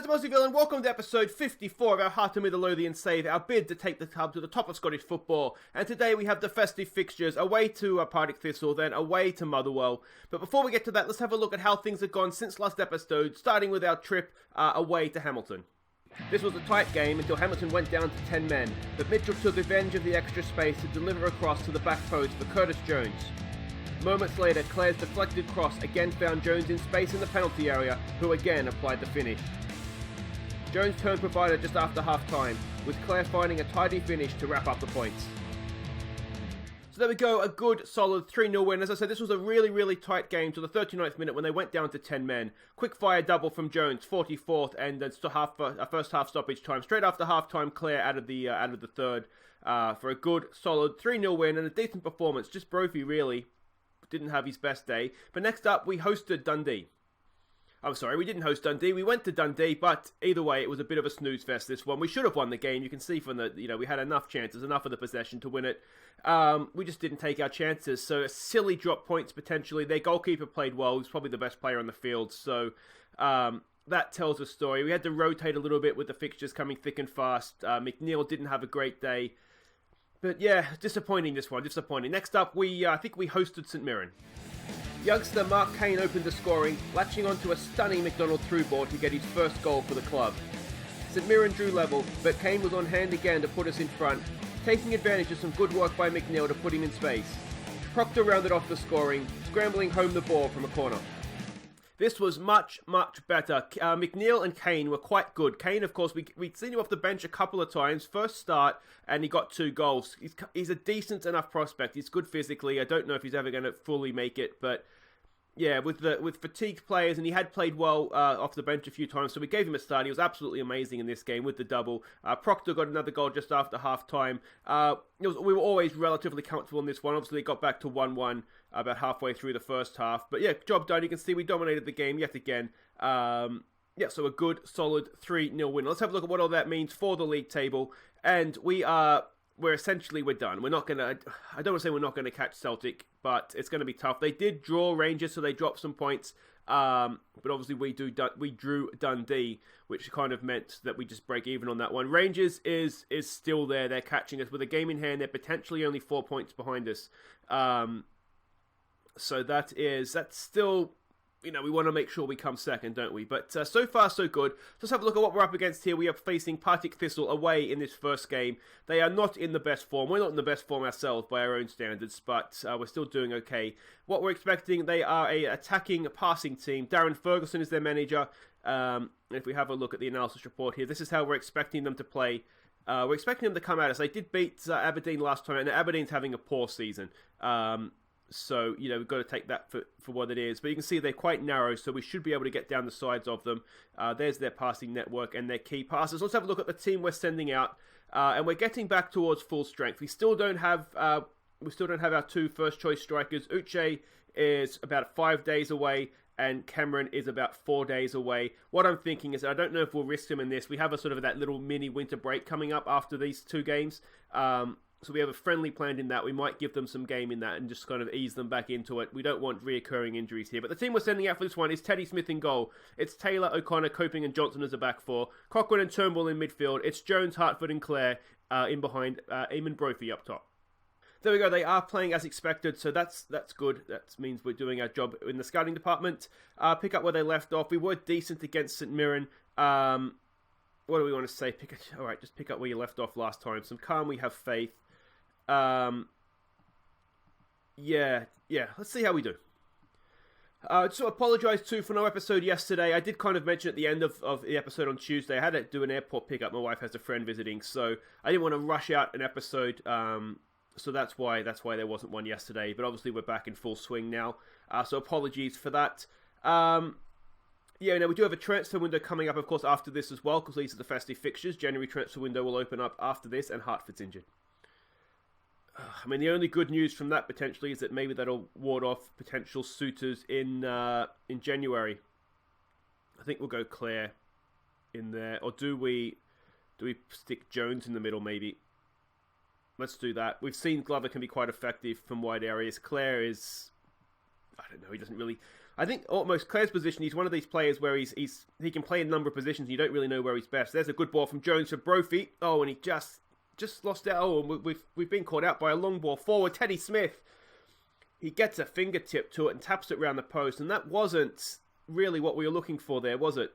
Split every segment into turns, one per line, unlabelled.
Moseyville and welcome to episode 54 of our Hearts of Midlothian save, our bid to take the club to the top of Scottish football. And today we have the festive fixtures, away to Partick Thistle, then away to Motherwell. But before we get to that, let's have a look at how things have gone since last episode, starting with our trip away to Hamilton. This was a tight game until Hamilton went down to 10 men, but Mitchell took advantage of the extra space to deliver a cross to the back post for Curtis Jones. Moments later, Clare's deflected cross again found Jones in space in the penalty area, who again applied the finish. Jones turned provider just after half-time, with Clare finding a tidy finish to wrap up the points. So there we go, a good, solid 3-0 win. As I said, this was a really tight game to the 39th minute when they went down to 10 men. Quick fire double from Jones, 44th, and then first half stoppage time. Straight after half-time, Clare added the third for a good, solid 3-0 win and a decent performance. Just Brophy, really. Didn't have his best day. But next up, we hosted Dundee. I'm sorry, we didn't host Dundee. We went to Dundee, but either way, it was a bit of a snooze fest, this one. We should have won the game. You can see from the, we had enough chances, enough of the possession to win it. We just didn't take our chances. So a silly drop points, potentially. Their goalkeeper played well. He was probably the best player on the field. So that tells a story. We had to rotate a little bit with the fixtures coming thick and fast. McNeil didn't have a great day. But yeah, disappointing this one, disappointing. Next up, I think we hosted St Mirren. Youngster Mark Kane opened the scoring, latching onto a stunning McDonald through ball to get his first goal for the club. St Mirren drew level, but Kane was on hand again to put us in front, taking advantage of some good work by McNeil to put him in space. Proctor rounded off the scoring, scrambling home the ball from a corner. This was much better. McNeil and Kane were quite good. Kane, of course, we'd seen him off the bench a couple of times. First start, and he got 2 goals. He's a decent enough prospect. He's good physically. I don't know if he's ever going to fully make it, but yeah, with fatigued players, and he had played well off the bench a few times, so we gave him a start. He was absolutely amazing in this game with the double. Proctor got another goal just after half-time. We were always relatively comfortable in this one. Obviously, it got back to 1-1 about halfway through the first half. But yeah, job done. You can see we dominated the game yet again. So a good, solid 3-0 win. Let's have a look at what all that means for the league table. And we're done. We're not going to, I don't want to say we're not going to catch Celtic, but it's going to be tough. They did draw Rangers, so they dropped some points. But obviously we drew Dundee, which kind of meant that we just break even on that one. Rangers is still there. They're catching us with a game in hand. They're potentially only 4 points behind us. So that's still, we want to make sure we come second, don't we? But so far, so good. Let's have a look at what we're up against here. We are facing Partick Thistle away in this first game. They are not in the best form. We're not in the best form ourselves by our own standards, but we're still doing okay. What we're expecting, they are a attacking, passing team. Darren Ferguson is their manager. And if we have a look at the analysis report here, this is how we're expecting them to play. We're expecting them to come at us. They did beat Aberdeen last time, and Aberdeen's having a poor season. So, we've got to take that for what it is. But you can see they're quite narrow, so we should be able to get down the sides of them. There's their passing network and their key passes. Let's have a look at the team we're sending out. And we're getting back towards full strength. We still don't have our 2 first-choice strikers. Uche is about 5 days away, and Cameron is about 4 days away. What I'm thinking is, I don't know if we'll risk him in this. We have a sort of that little mini winter break coming up after these 2 games. So we have a friendly planned in that. We might give them some game in that and just kind of ease them back into it. We don't want reoccurring injuries here. But the team we're sending out for this one is Teddy Smith in goal. It's Taylor, O'Connor, Coping and Johnson as a back 4. Cochrane and Turnbull in midfield. It's Jones, Hartford and Clare in behind. Eamon Brophy up top. There we go. They are playing as expected, so that's good. That means we're doing our job in the scouting department. Pick up where they left off. We were decent against St Mirren. What do we want to say? All right, just pick up where you left off last time. Some calm, we have faith. Let's see how we do. Just apologise too for no episode yesterday. I did kind of mention at the end of the episode on Tuesday, I had to do an airport pickup. My wife has a friend visiting, so I didn't want to rush out an episode. So that's why there wasn't one yesterday. But obviously we're back in full swing now. So apologies for that. We do have a transfer window coming up, of course, after this as well, because these are the festive fixtures. January transfer window will open up after this, and Hartford's injured. I mean, the only good news from that potentially is that maybe that'll ward off potential suitors in January. I think we'll go Clare in there, or do we stick Jones in the middle? Maybe. Let's do that. We've seen Glover can be quite effective from wide areas. Clare is I don't know, he doesn't really... I think almost Claire's position, he's one of these players where he can play in a number of positions and you don't really know where he's best. There's a good ball from Jones for Brophy. Oh, and he just lost out. Oh, and we've been caught out by a long ball forward. Teddy Smith, he gets a fingertip to it and taps it around the post, and that wasn't really what we were looking for there, was it?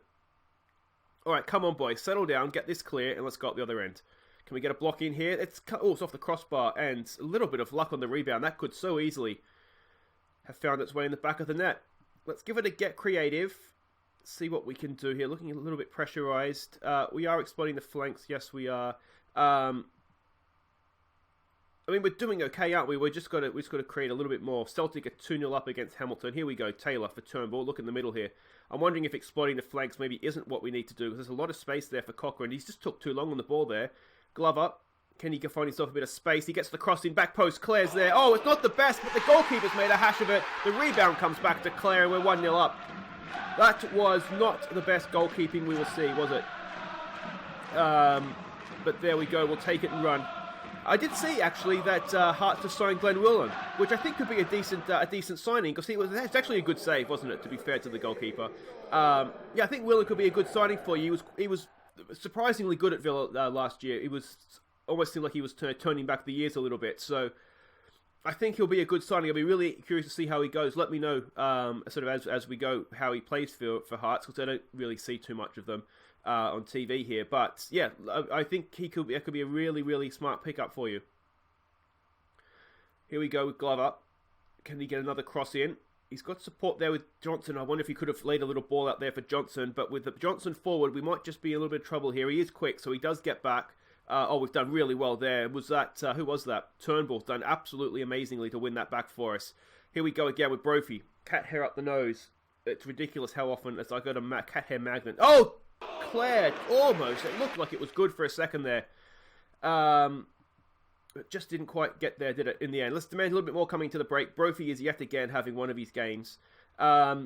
All right, come on, boys. Settle down, get this clear, and let's go up the other end. Can we get a block in here? It's off the crossbar, and a little bit of luck on the rebound. That could so easily have found its way in the back of the net. Let's give it a get creative. See what we can do here. Looking a little bit pressurized. We are exploiting the flanks. Yes, we are. I mean, we're doing okay, aren't we? We've just got to create a little bit more. Celtic are 2-0 up against Hamilton. Here we go. Taylor for Turnbull. Look in the middle here. I'm wondering if exploiting the flanks maybe isn't what we need to do, because there's a lot of space there for Cochrane. He's just took too long on the ball there. Glover. Can he find himself a bit of space? He gets the cross in, back post, Claire's there. Oh, it's not the best, but the goalkeeper's made a hash of it. The rebound comes back to Claire, and we're 1-0 up. That was not the best goalkeeping we will see, was it? But there we go, we'll take it and run. I did see, actually, that Hearts have signed Glenn Willen, which I think could be a decent signing, because it's actually a good save, wasn't it, to be fair to the goalkeeper. Yeah, I think Willen could be a good signing for you. He was surprisingly good at Villa last year. He was... almost seemed like he was turning back the years a little bit. So I think he'll be a good signing. I'll be really curious to see how he goes. Let me know sort of as we go how he plays for Hearts, because I don't really see too much of them on TV here. But yeah, I think it could be a really, really smart pickup for you. Here we go with Glover. Can he get another cross in? He's got support there with Johnson. I wonder if he could have laid a little ball out there for Johnson. But with the Johnson forward, we might just be in a little bit of trouble here. He is quick, so he does get back. We've done really well there. Was that who was that? Turnbull's done absolutely amazingly to win that back for us. Here we go again with Brophy. Cat hair up the nose. It's ridiculous how often as I got a cat hair magnet. Oh, Claire, almost. It looked like it was good for a second there. It just didn't quite get there, did it, in the end? Let's demand a little bit more coming to the break. Brophy is yet again having one of his games. I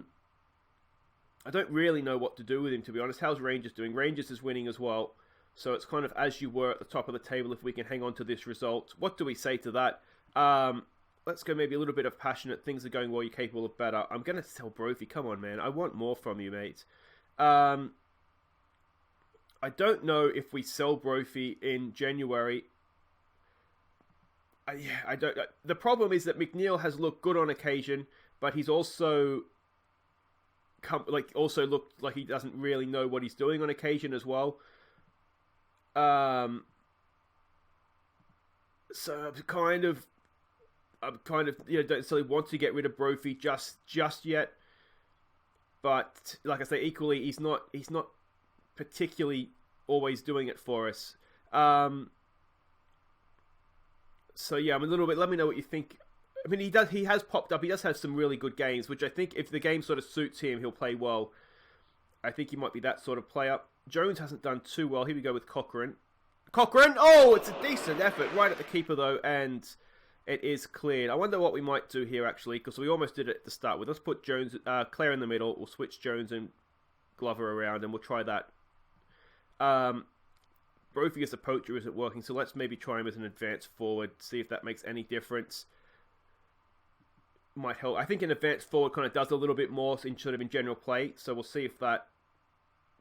don't really know what to do with him, to be honest. How's Rangers doing? Rangers is winning as well. So it's kind of as you were at the top of the table if we can hang on to this result. What do we say to that? Let's go maybe a little bit of passionate. Things are going well. You're capable of better. I'm going to sell Brophy. Come on, man. I want more from you, mate. I don't know if we sell Brophy in January. I don't. The problem is that McNeil has looked good on occasion, but he's also looked like he doesn't really know what he's doing on occasion as well. So I'm kind of, don't necessarily want to get rid of Brophy just yet. But like I say, equally, he's not particularly always doing it for us. So yeah, I'm a little bit. Let me know what you think. I mean, he has popped up. He does have some really good games, which I think if the game sort of suits him, he'll play well. I think he might be that sort of player. Jones hasn't done too well. Here we go with Cochrane. Oh, it's a decent effort. Right at the keeper, though, and it is cleared. I wonder what we might do here, actually, because we almost did it to start with. Let's put Claire in the middle. We'll switch Jones and Glover around, and we'll try that. Brophy as a poacher isn't working, so let's maybe try him as an advanced forward, see if that makes any difference. Might help. I think an advanced forward kind of does a little bit more in general play, so we'll see if that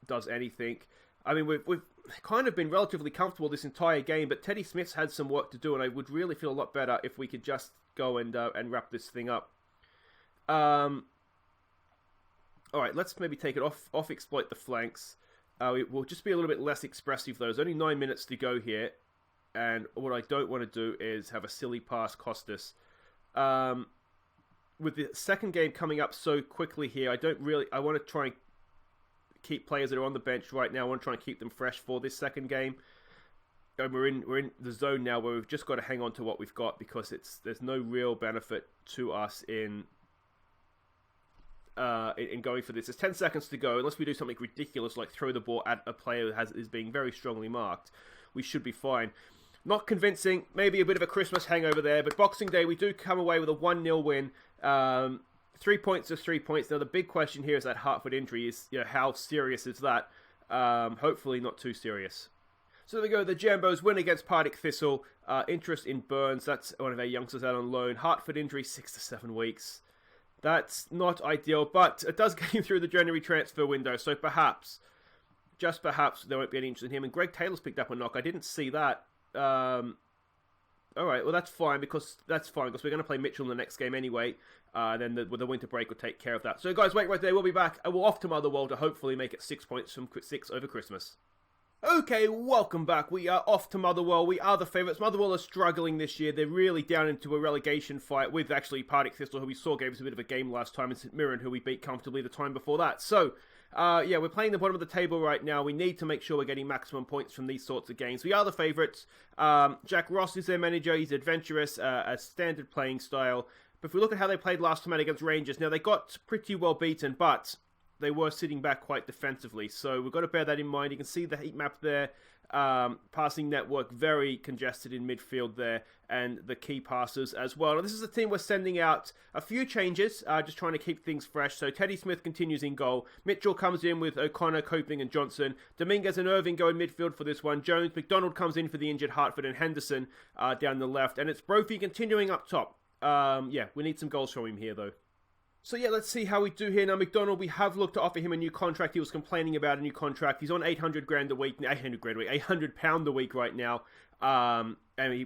does anything. I mean, we've kind of been relatively comfortable this entire game, but Teddy Smith's had some work to do, and I would really feel a lot better if we could just go and wrap this thing up. All right, let's maybe take it off exploit the flanks. We'll just be a little bit less expressive, though. There's only 9 minutes to go here, and what I don't want to do is have a silly pass cost us. With the second game coming up so quickly here, I want to try and keep players that are on the bench right now. I want to try and keep them fresh for this second game. And we're in the zone now where we've just got to hang on to what we've got, because there's no real benefit to us in going for this. There's 10 seconds to go. Unless we do something ridiculous like throw the ball at a player that is being very strongly marked, we should be fine. Not convincing. Maybe a bit of a Christmas hangover there, but Boxing Day we do come away with a 1-0 win. 3 points is 3 points. Now the big question here is that Hartford injury. Is how serious is that? Hopefully not too serious. So there we go. The Jambos win against Partick Thistle. Interest in Burns. That's one of our youngsters out on loan. Hartford injury 6 to 7 weeks. That's not ideal, but it does get him through the January transfer window, so perhaps, just perhaps, there won't be any interest in him. And Greg Taylor's picked up a knock. I didn't see that. All right, well, that's fine because we're going to play Mitchell in the next game anyway. Then the winter break will take care of that. So, guys, wait right there. We'll be back. And we're off to Motherwell to hopefully make it 6 points from 6 over Christmas. Okay, welcome back. We are off to Motherwell. We are the favourites. Motherwell are struggling this year. They're really down into a relegation fight with actually Partick Thistle, who we saw gave us a bit of a game last time, and St Mirren, who we beat comfortably the time before that. So, yeah, we're playing the bottom of the table right now. We need to make sure we're getting maximum points from these sorts of games. We are the favourites. Jack Ross is their manager. He's adventurous, a standard playing style. But if we look at how they played last time out against Rangers, now they got pretty well beaten, but they were sitting back quite defensively. So we've got to bear that in mind. You can see the heat map there. Passing network very congested in midfield there, and the key passes as well. Now, this is a team we're sending out a few changes, just trying to keep things fresh. So Teddy Smith continues in goal. Mitchell comes in with O'Connor, Coping and Johnson. Dominguez and Irving go in midfield for this one. Jones, McDonald comes in for the injured Hartford, and Henderson down the left. And it's Brophy continuing up top. Yeah, we need some goals from him here though. So yeah, let's see how we do here. Now, McDonald, we have looked to offer him a new contract. He was complaining about a new contract. He's on 800 grand a week, 800 pound a week right now. And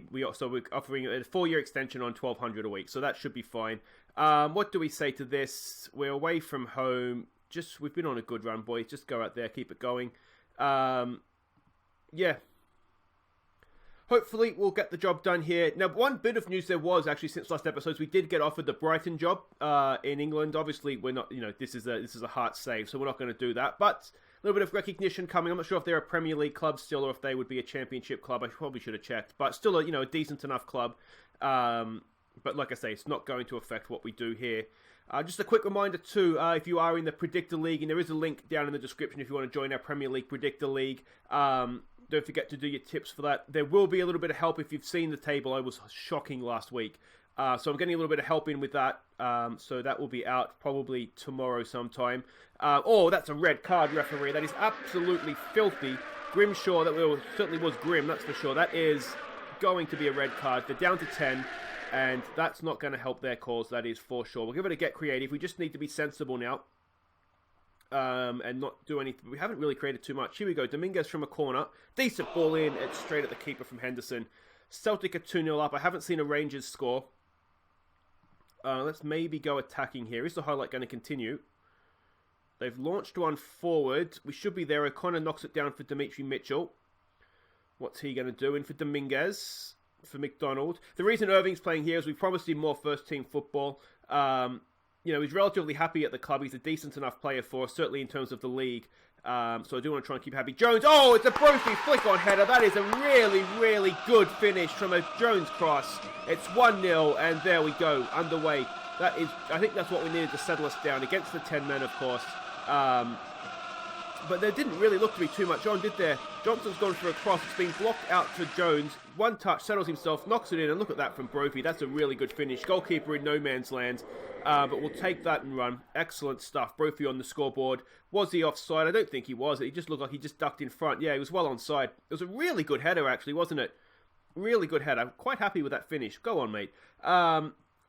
we're offering a 4-year extension on 1,200 a week. So that should be fine. What do we say to this? We're away from home. We've been on a good run, boys. Just go out there, keep it going. Yeah. Hopefully, we'll get the job done here. Now, one bit of news there was, actually, since last episode, we did get offered the Brighton job in England. Obviously, we're not, this is a Hearts save, so we're not going to do that. But a little bit of recognition coming. I'm not sure if they're a Premier League club still or if they would be a Championship club. I probably should have checked. But still, a decent enough club. But like I say, it's not going to affect what we do here. Just a quick reminder too, if you are in the Predictor League, and there is a link down in the description if you want to join our Premier League Predictor League. Don't forget to do your tips for that. There will be a little bit of help if you've seen the table. I was shocking last week. So I'm getting a little bit of help in with that. So that will be out probably tomorrow sometime. Oh, that's a red card, referee. That is absolutely filthy. Grimshaw, certainly was grim, that's for sure. That is going to be a red card. They're down to 10. And that's not going to help their cause, that is for sure. We'll give it a get creative. We just need to be sensible now. And not do anything. We haven't really created too much. Here we go. Dominguez from a corner. Decent ball in. It's straight at the keeper from Henderson. Celtic are 2-0 up. I haven't seen a Rangers score. Let's maybe go attacking here. Is the highlight going to continue? They've launched one forward. We should be there. O'Connor knocks it down for Dimitri Mitchell. What's he going to do? In for Dominguez. For McDonald. The reason Irving's playing here is we promised him more first-team football. He's relatively happy at the club. He's a decent enough player for us, certainly in terms of the league. So I do want to try and keep happy. Jones, oh, it's a Brophy flick-on header. That is a really, really good finish from a Jones cross. It's 1-0, and there we go, underway. I think that's what we needed to settle us down against the 10 men, of course. But there didn't really look to be too much on, did there? Johnson's gone for a cross. It's been blocked out to Jones. One touch, settles himself, knocks it in, and look at that from Brophy. That's a really good finish. Goalkeeper in no man's land. But we'll take that and run. Excellent stuff. Brophy on the scoreboard. Was he offside? I don't think he was. He just looked like he just ducked in front. Yeah, he was well onside. It was a really good header, actually, wasn't it? Really good header. I'm quite happy with that finish. Go on, mate.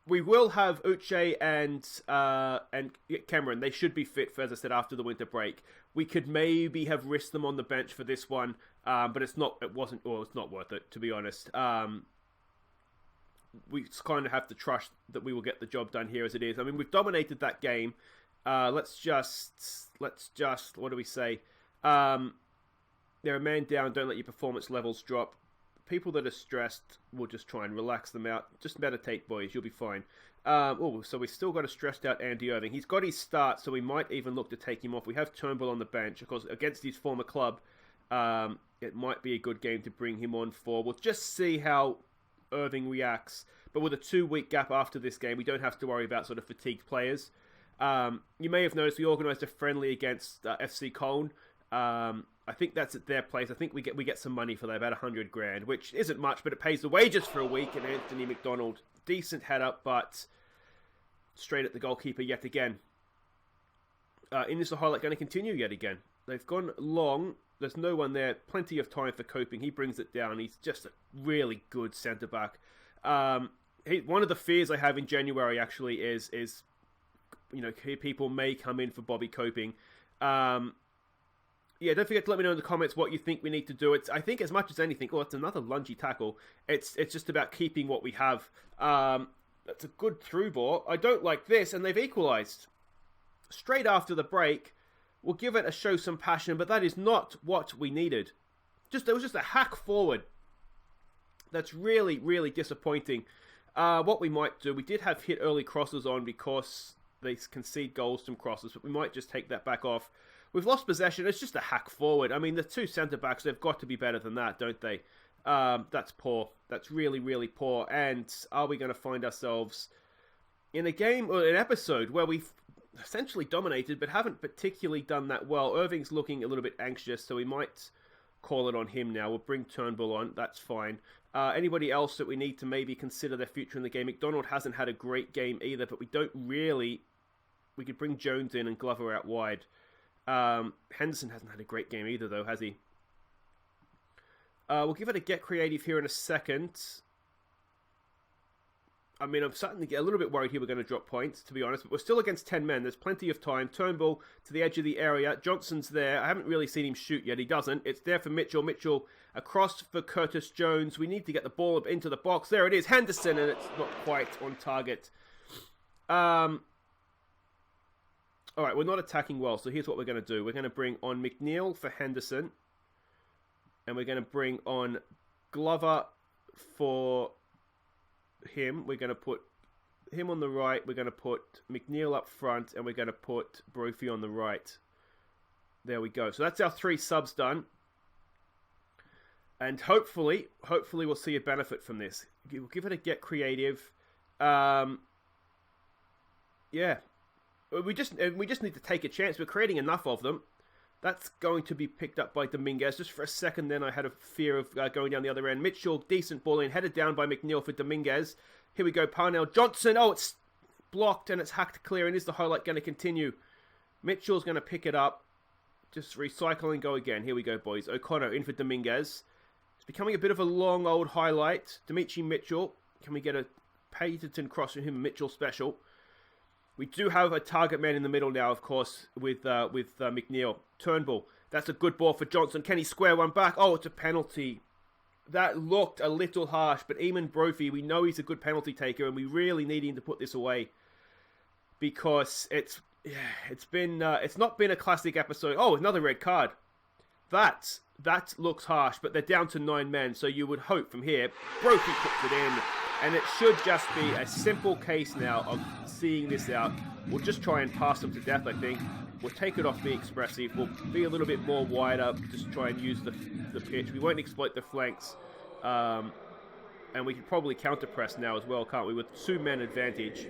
We will have Uche and Cameron. They should be fit for, as I said, after the winter break. We could maybe have risked them on the bench for this one, but it's not worth it, to be honest. We kind of have to trust that we will get the job done here as it is. I mean, we've dominated that game. Let's just, what do we say? They're a man down. Don't let your performance levels drop. People that are stressed, we'll just try and relax them out. Just meditate, boys. You'll be fine. So we've still got a stressed out Andy Irving. He's got his start, so we might even look to take him off. We have Turnbull on the bench. Of course, against his former club, it might be a good game to bring him on for. We'll just see how Irving reacts. But with a 2-week gap after this game, we don't have to worry about sort of fatigued players. You may have noticed we organised a friendly against FC Cologne. I think that's at their place. I think we get some money for that, about 100 grand, which isn't much, but it pays the wages for a week. And Anthony McDonald, decent header, but straight at the goalkeeper yet again. Is the highlight going to continue yet again? They've gone long. There's no one there. Plenty of time for Coping. He brings it down. He's just a really good centre back. One of the fears I have in January actually is people may come in for Bobby Coping. Yeah, don't forget to let me know in the comments what you think we need to do. I think as much as anything, it's another lungy tackle. It's just about keeping what we have. That's a good through ball. I don't like this, and they've equalised. Straight after the break, we'll give it a show some passion, but that is not what we needed. There was just a hack forward. That's really, really disappointing. What we might do, we did have hit early crosses on because they concede goals from crosses, but we might just take that back off. We've lost possession. It's just a hack forward. I mean, the two centre-backs, they've got to be better than that, don't they? That's poor. That's really, really poor. And are we going to find ourselves in a game or an episode where we've essentially dominated but haven't particularly done that well? Irving's looking a little bit anxious, so we might call it on him now. We'll bring Turnbull on. That's fine. Anybody else that we need to maybe consider their future in the game? McDonald hasn't had a great game either, but we don't really... We could bring Jones in and Glover out wide. Henderson hasn't had a great game either, though, has he? We'll give it a get creative here in a second. I mean, I'm starting to get a little bit worried here we're going to drop points, to be honest. But we're still against 10 men. There's plenty of time. Turnbull to the edge of the area. Johnson's there. I haven't really seen him shoot yet. He doesn't. It's there for Mitchell. Mitchell across for Curtis Jones. We need to get the ball into the box. There it is. Henderson, and it's not quite on target. All right, we're not attacking well, so here's what we're going to do. We're going to bring on McNeil for Henderson. And we're going to bring on Glover for him. We're going to put him on the right. We're going to put McNeil up front. And we're going to put Brophy on the right. There we go. So that's our 3 subs done. And hopefully we'll see a benefit from this. We'll give it a get creative. Yeah. We just need to take a chance. We're creating enough of them. That's going to be picked up by Dominguez. Just for a second then I had a fear of going down the other end. Mitchell, decent ball in. Headed down by McNeil for Dominguez. Here we go. Parnell. Johnson. Oh, it's blocked and it's hacked clear. And is the highlight going to continue? Mitchell's going to pick it up. Just recycle and go again. Here we go, boys. O'Connor in for Dominguez. It's becoming a bit of a long old highlight. Dimitri Mitchell. Can we get a Paterton cross from him? Mitchell special. We do have a target man in the middle now, of course, with McNeil. Turnbull. That's a good ball for Johnson. Can he square one back? Oh, it's a penalty. That looked a little harsh, but Eamon Brophy, we know he's a good penalty taker, and we really need him to put this away because it's not been a classic episode. Oh, another red card. That looks harsh, but they're down to 9 men, so you would hope from here. Brophy puts it in. And it should just be a simple case now of seeing this out. We'll just try and pass them to death, I think. We'll take it off, be expressive. We'll be a little bit more wider, just try and use the pitch. We won't exploit the flanks. And we can probably counter-press now as well, can't we? With 2 men advantage,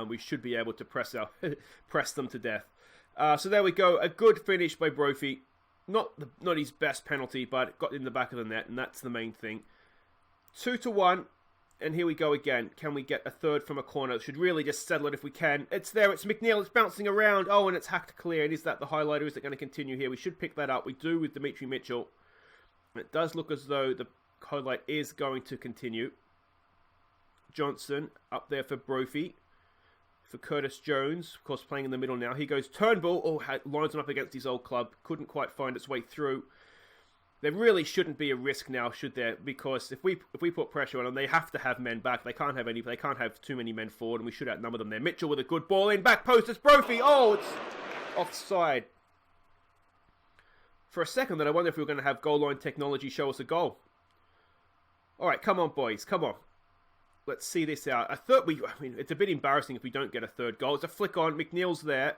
we should be able to press them to death. So there we go. A good finish by Brophy. Not his best penalty, but got in the back of the net, and that's the main thing. 2-1, and here we go again. Can we get a third from a corner? Should really just settle it if we can. It's there, it's McNeil, it's bouncing around. Oh, and it's hacked clear. And is that the highlighter? Is it going to continue here? We should pick that up. We do with Dimitri Mitchell. It does look as though the highlight is going to continue. Johnson up there for Brophy. For Curtis Jones, of course, playing in the middle now. He goes Turnbull. Oh, lines him up against his old club. Couldn't quite find its way through. There really shouldn't be a risk now, should there? Because if we put pressure on them, they have to have men back. They can't have too many men forward, and we should outnumber them there. Mitchell with a good ball in, back post, it's Brophy. Oh, it's offside. For a second, then I wonder if we were going to have goal line technology show us a goal. All right, come on, boys, come on. Let's see this out. It's a bit embarrassing if we don't get a third goal. It's a flick on. McNeil's there,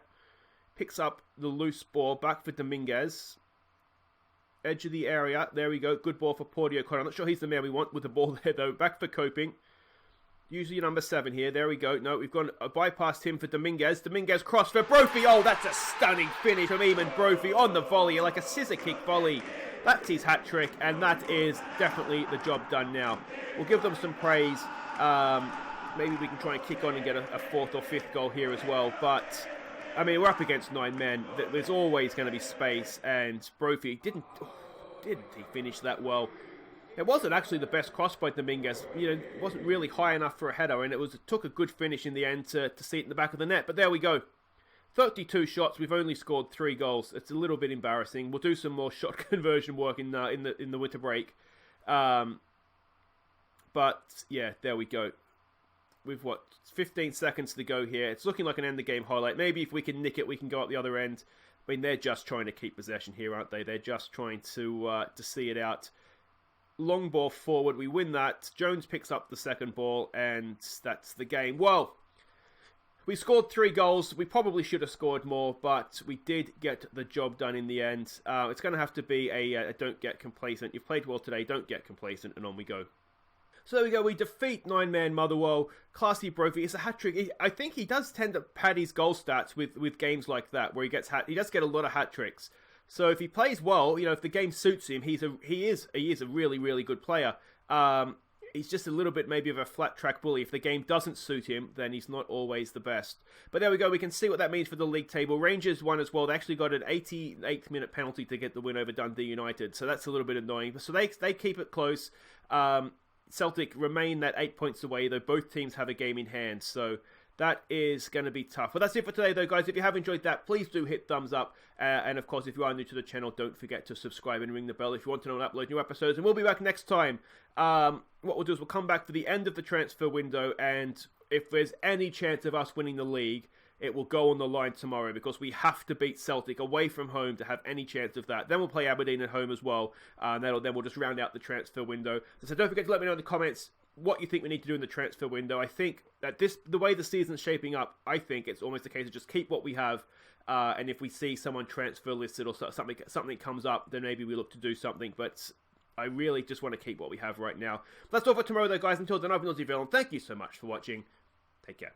picks up the loose ball, back for Dominguez. Edge of the area. There we go. Good ball for Porty O'Connor. I'm not sure he's the man we want with the ball there, though. Back for Coping. Usually number 7 here. There we go. No, we've gone bypassed him for Dominguez. Dominguez cross for Brophy. Oh, that's a stunning finish from Eamon Brophy on the volley, like a scissor kick volley. That's his hat trick, and that is definitely the job done now. We'll give them some praise. Maybe we can try and kick on and get a 4th or 5th goal here as well, but I mean, we're up against 9 men. There's always going to be space, and Brophy didn't he finish that well? It wasn't actually the best cross by Dominguez. It wasn't really high enough for a header, and it took a good finish in the end to see it in the back of the net. But there we go. 32 shots. We've only scored 3 goals. It's a little bit embarrassing. We'll do some more shot conversion work in the winter break. But yeah, there we go. We've 15 seconds to go here. It's looking like an end of game highlight. Maybe if we can nick it, we can go up the other end. I mean, they're just trying to keep possession here, aren't they? They're just trying to see it out. Long ball forward. We win that. Jones picks up the second ball, and that's the game. Well, we scored 3 goals. We probably should have scored more, but we did get the job done in the end. It's going to have to be a don't get complacent. You've played well today. Don't get complacent, and on we go. So there we go, we defeat 9-man Motherwell. Classy Brophy. It's a hat-trick. I think he does tend to pad his goal stats with games like that, where he does get a lot of hat-tricks. So if he plays well, if the game suits him, he is a really, really good player. He's just a little bit maybe of a flat-track bully. If the game doesn't suit him, then he's not always the best. But there we go, we can see what that means for the league table. Rangers won as well. They actually got an 88th minute penalty to get the win over Dundee United, so that's a little bit annoying. So they keep it close. Celtic remain that 8 points away, though both teams have a game in hand, so that is going to be tough. But that's it for today, though, guys. If you have enjoyed that, please do hit thumbs up. And, of course, if you are new to the channel, don't forget to subscribe and ring the bell if you want to know when I upload new episodes. And we'll be back next time. What we'll do is we'll come back to the end of the transfer window, and if there's any chance of us winning the league, it will go on the line tomorrow, because we have to beat Celtic away from home to have any chance of that. Then we'll play Aberdeen at home as well. Then we'll just round out the transfer window. So don't forget to let me know in the comments what you think we need to do in the transfer window. I think that the way the season's shaping up, I think it's almost a case of just keep what we have. And if we see someone transfer listed or something comes up, then maybe we look to do something. But I really just want to keep what we have right now. That's all for tomorrow, though, guys. Until then, I've been Aussie, and thank you so much for watching. Take care.